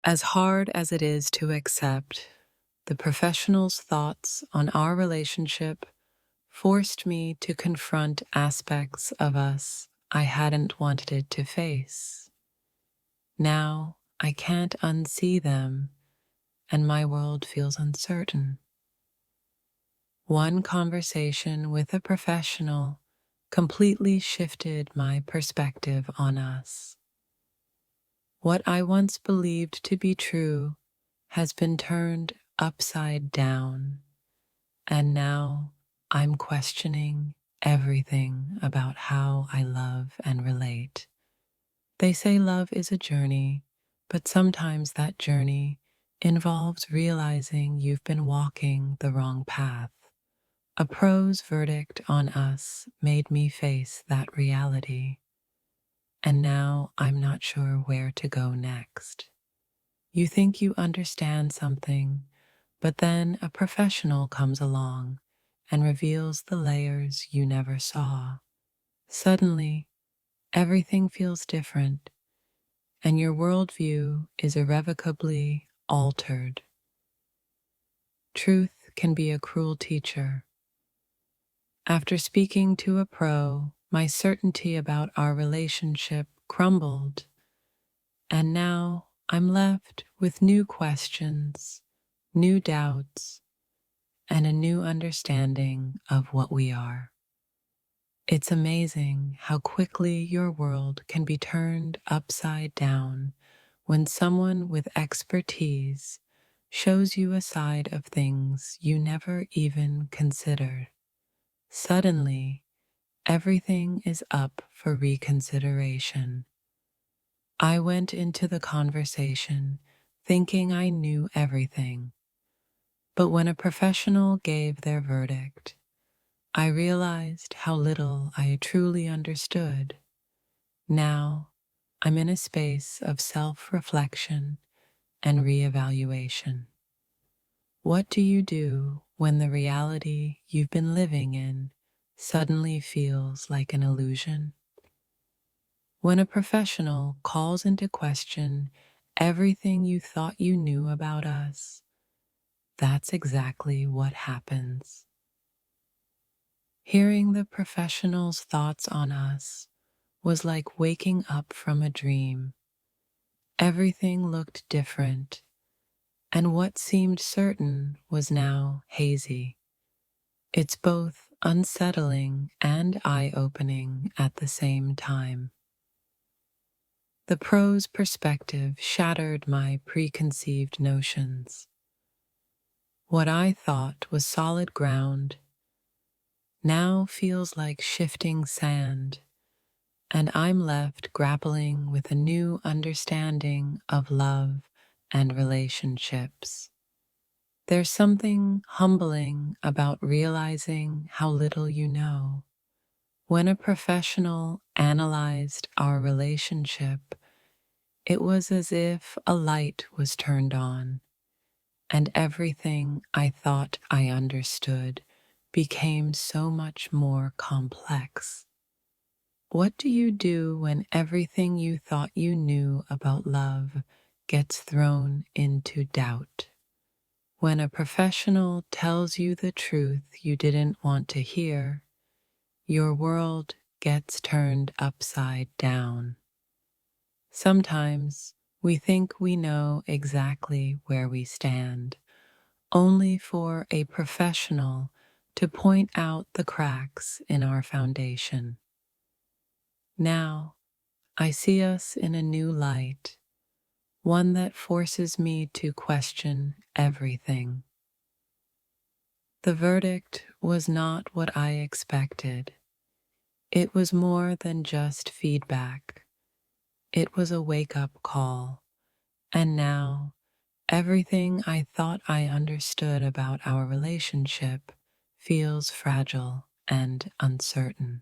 As hard as it is to accept, the professional's thoughts on our relationship forced me to confront aspects of us I hadn't wanted to face. Now I can't unsee them, and my world feels uncertain. One conversation with a professional completely shifted my perspective on us. What I once believed to be true has been turned upside down, and now I'm questioning everything about how I love and relate. They say love is a journey, but sometimes that journey involves realizing you've been walking the wrong path. A pro's verdict on us made me face that reality, and now I'm not sure where to go next. You think you understand something, but then a professional comes along and reveals the layers you never saw. Suddenly, everything feels different, and your worldview is irrevocably altered. Truth can be a cruel teacher. After speaking to a pro, my certainty about our relationship crumbled, and now I'm left with new questions, new doubts, and a new understanding of what we are. It's amazing how quickly your world can be turned upside down when someone with expertise shows you a side of things you never even considered. Suddenly, everything is up for reconsideration. I went into the conversation thinking I knew everything, but when a professional gave their verdict, I realized how little I truly understood. Now, I'm in a space of self-reflection and reevaluation. What do you do when the reality you've been living in suddenly feels like an illusion? When a professional calls into question everything you thought you knew about us, that's exactly what happens. Hearing the professional's thoughts on us was like waking up from a dream. Everything looked different, and what seemed certain was now hazy. It's both unsettling and eye-opening at the same time. The pro's perspective shattered my preconceived notions. What I thought was solid ground now feels like shifting sand, and I'm left grappling with a new understanding of love and relationships. There's something humbling about realizing how little you know. When a professional analyzed our relationship, it was as if a light was turned on, and everything I thought I understood became so much more complex. What do you do when everything you thought you knew about love gets thrown into doubt? When a professional tells you the truth you didn't want to hear, your world gets turned upside down. Sometimes we think we know exactly where we stand, only for a professional to point out the cracks in our foundation. Now, I see us in a new light, one that forces me to question everything. The verdict was not what I expected. It was more than just feedback. It was a wake-up call. And now, everything I thought I understood about our relationship feels fragile and uncertain.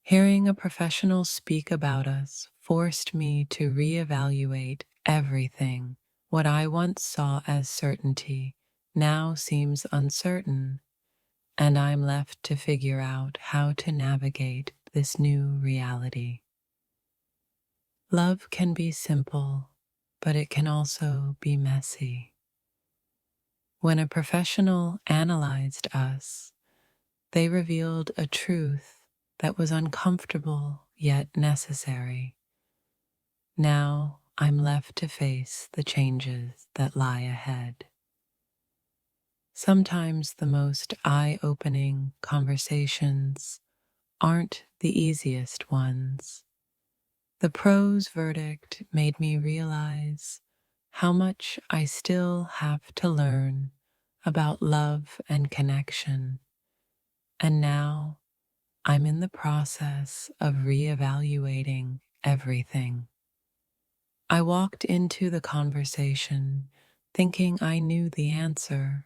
Hearing a professional speak about us forced me to reevaluate everything. What I once saw as certainty now seems uncertain, and I'm left to figure out how to navigate this new reality. Love can be simple, but it can also be messy. When a professional analyzed us, they revealed a truth that was uncomfortable yet necessary. Now I'm left to face the changes that lie ahead. Sometimes the most eye-opening conversations aren't the easiest ones. The pro's verdict made me realize how much I still have to learn about love and connection, and now I'm in the process of reevaluating everything. I walked into the conversation thinking I knew the answer,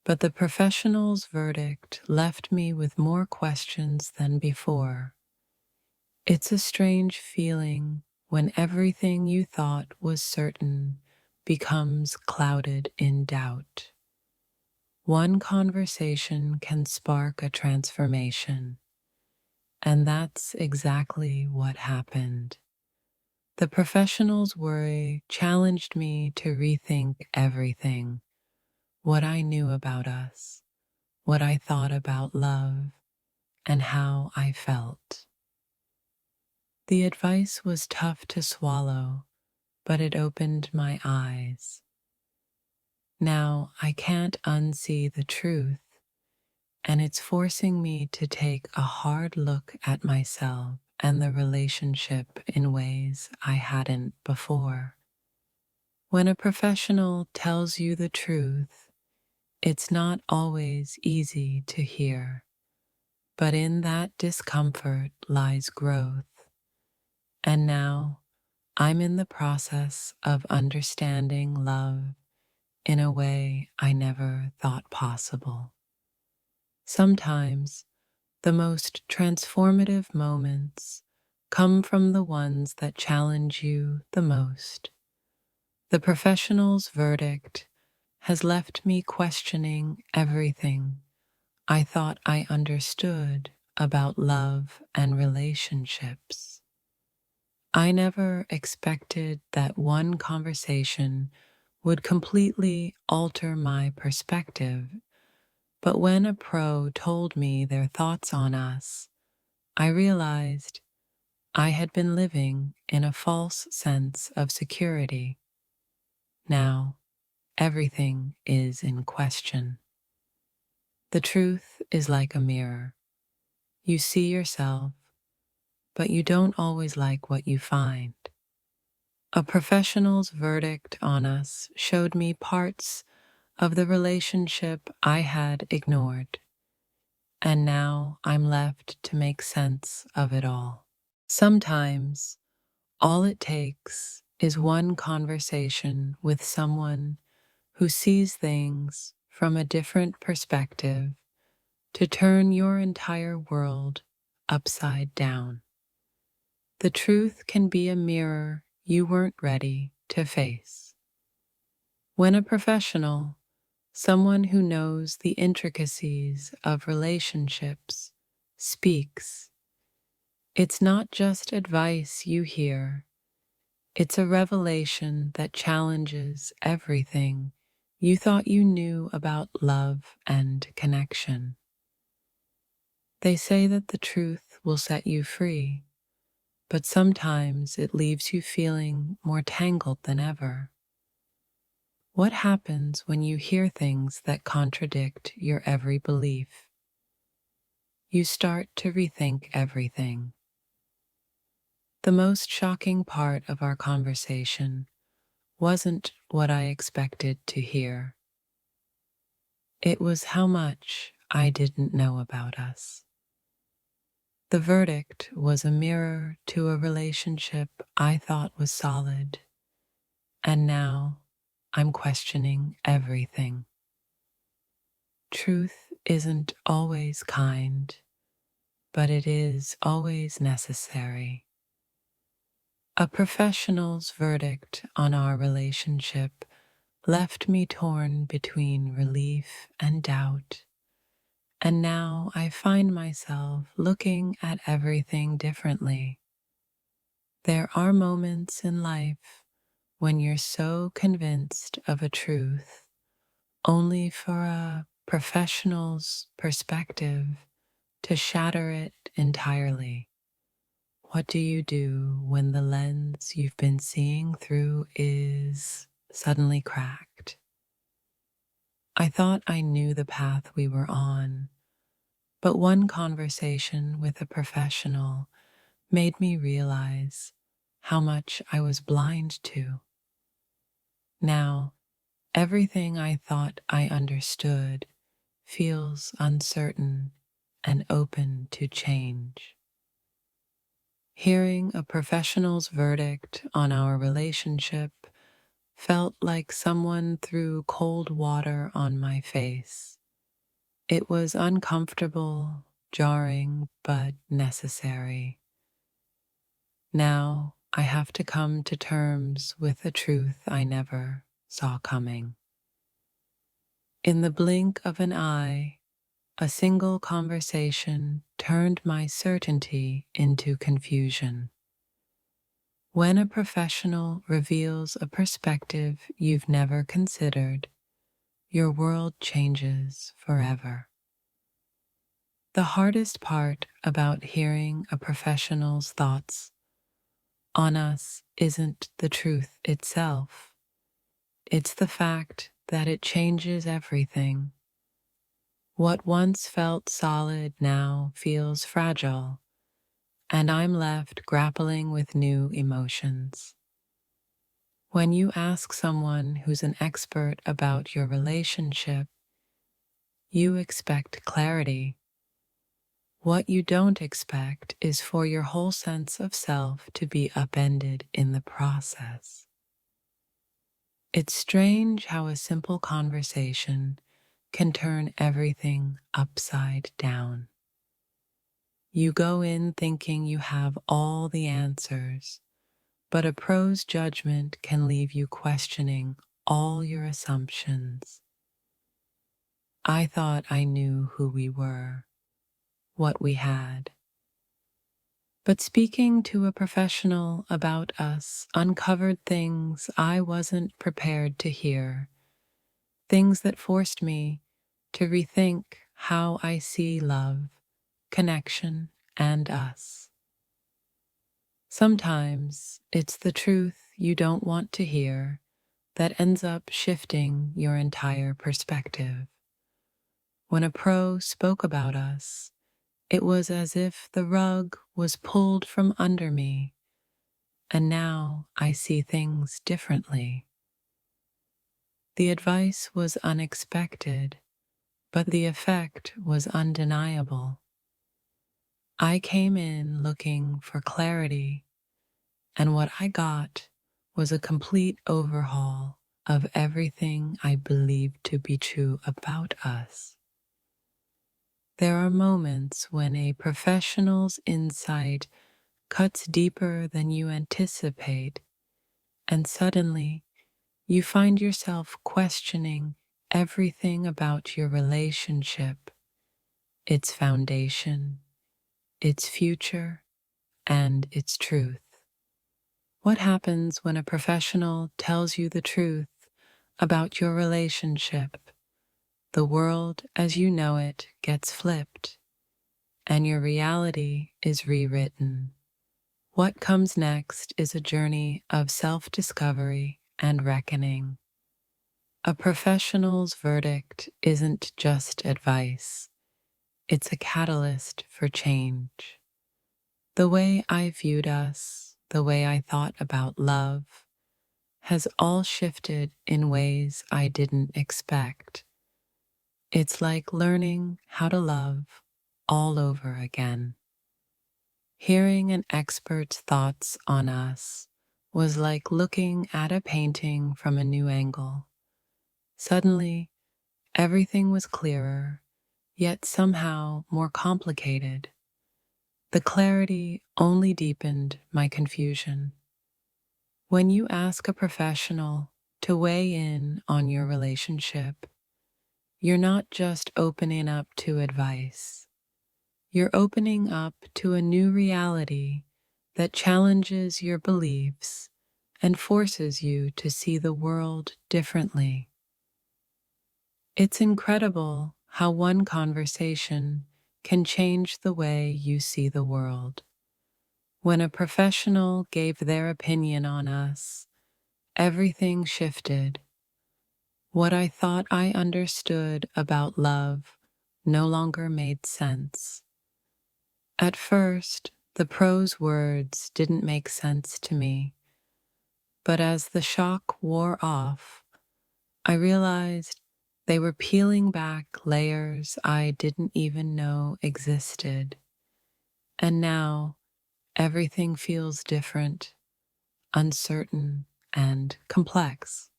but the professional's verdict left me with more questions than before. It's a strange feeling when everything you thought was certain becomes clouded in doubt. One conversation can spark a transformation, and that's exactly what happened. The professional's worry challenged me to rethink everything: what I knew about us, what I thought about love, and how I felt. The advice was tough to swallow, but it opened my eyes. Now I can't unsee the truth, and it's forcing me to take a hard look at myself and the relationship in ways I hadn't before. When a professional tells you the truth, it's not always easy to hear, but in that discomfort lies growth. And now I'm in the process of understanding love in a way I never thought possible. Sometimes the most transformative moments come from the ones that challenge you the most. The professional's verdict has left me questioning everything I thought I understood about love and relationships. I never expected that one conversation would completely alter my perspective, but when a pro told me their thoughts on us, I realized I had been living in a false sense of security. Now, everything is in question. The truth is like a mirror. You see yourself, but you don't always like what you find. A professional's verdict on us showed me parts of the relationship I had ignored, and now I'm left to make sense of it all. Sometimes, all it takes is one conversation with someone who sees things from a different perspective to turn your entire world upside down. The truth can be a mirror you weren't ready to face. When a professional, someone who knows the intricacies of relationships, speaks, it's not just advice you hear, it's a revelation that challenges everything you thought you knew about love and connection. They say that the truth will set you free, but sometimes it leaves you feeling more tangled than ever. What happens when you hear things that contradict your every belief? You start to rethink everything. The most shocking part of our conversation wasn't what I expected to hear. It was how much I didn't know about us. The verdict was a mirror to a relationship I thought was solid, and now I'm questioning everything. Truth isn't always kind, but it is always necessary. A professional's verdict on our relationship left me torn between relief and doubt, and now I find myself looking at everything differently. There are moments in life when you're so convinced of a truth only for a professional's perspective to shatter it entirely? What do you do when the lens you've been seeing through is suddenly cracked? I thought I knew the path we were on, but one conversation with a professional made me realize how much I was blind to. Now, everything I thought I understood feels uncertain and open to change. Hearing a professional's verdict on our relationship felt like someone threw cold water on my face. It was uncomfortable, jarring, but necessary. Now I have to come to terms with a truth I never saw coming. In the blink of an eye, a single conversation turned my certainty into confusion. When a professional reveals a perspective you've never considered, your world changes forever. The hardest part about hearing a professional's thoughts on us isn't the truth itself. It's the fact that it changes everything. What once felt solid now feels fragile, and I'm left grappling with new emotions. When you ask someone who's an expert about your relationship, you expect clarity. What you don't expect is for your whole sense of self to be upended in the process. It's strange how a simple conversation can turn everything upside down. You go in thinking you have all the answers, but a pro's judgment can leave you questioning all your assumptions. I thought I knew who we were, what we had. But speaking to a professional about us uncovered things I wasn't prepared to hear, things that forced me to rethink how I see love, connection, and us. Sometimes it's the truth you don't want to hear that ends up shifting your entire perspective. When a pro spoke about us, it was as if the rug was pulled from under me, and now I see things differently. The advice was unexpected, but the effect was undeniable. I came in looking for clarity, and what I got was a complete overhaul of everything I believed to be true about us. There are moments when a professional's insight cuts deeper than you anticipate, and suddenly you find yourself questioning everything about your relationship, its foundation, its future, and its truth. What happens when a professional tells you the truth about your relationship? The world as you know it gets flipped, and your reality is rewritten. What comes next is a journey of self-discovery and reckoning. A professional's verdict isn't just advice, it's a catalyst for change. The way I viewed us, the way I thought about love, has all shifted in ways I didn't expect. It's like learning how to love all over again. Hearing an expert's thoughts on us was like looking at a painting from a new angle. Suddenly, everything was clearer, yet somehow more complicated. The clarity only deepened my confusion. When you ask a professional to weigh in on your relationship, you're not just opening up to advice. You're opening up to a new reality that challenges your beliefs and forces you to see the world differently. It's incredible how one conversation can change the way you see the world. When a professional gave their opinion on us, everything shifted. What I thought I understood about love no longer made sense. At first, the prose words didn't make sense to me, but as the shock wore off, I realized they were peeling back layers I didn't even know existed. And now everything feels different, uncertain, and complex.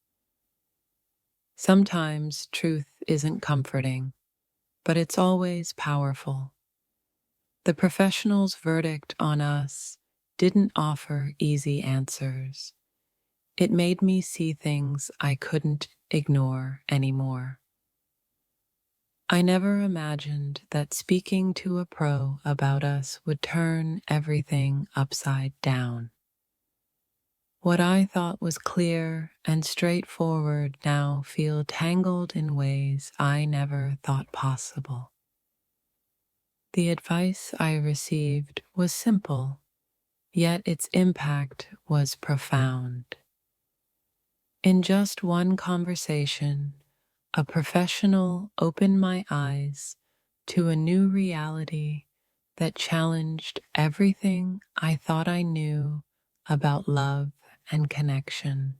Sometimes truth isn't comforting, but it's always powerful. The professional's verdict on us didn't offer easy answers. It made me see things I couldn't ignore anymore. I never imagined that speaking to a pro about us would turn everything upside down. What I thought was clear and straightforward now feel tangled in ways I never thought possible. The advice I received was simple, yet its impact was profound. In just one conversation, a professional opened my eyes to a new reality that challenged everything I thought I knew about love and connection.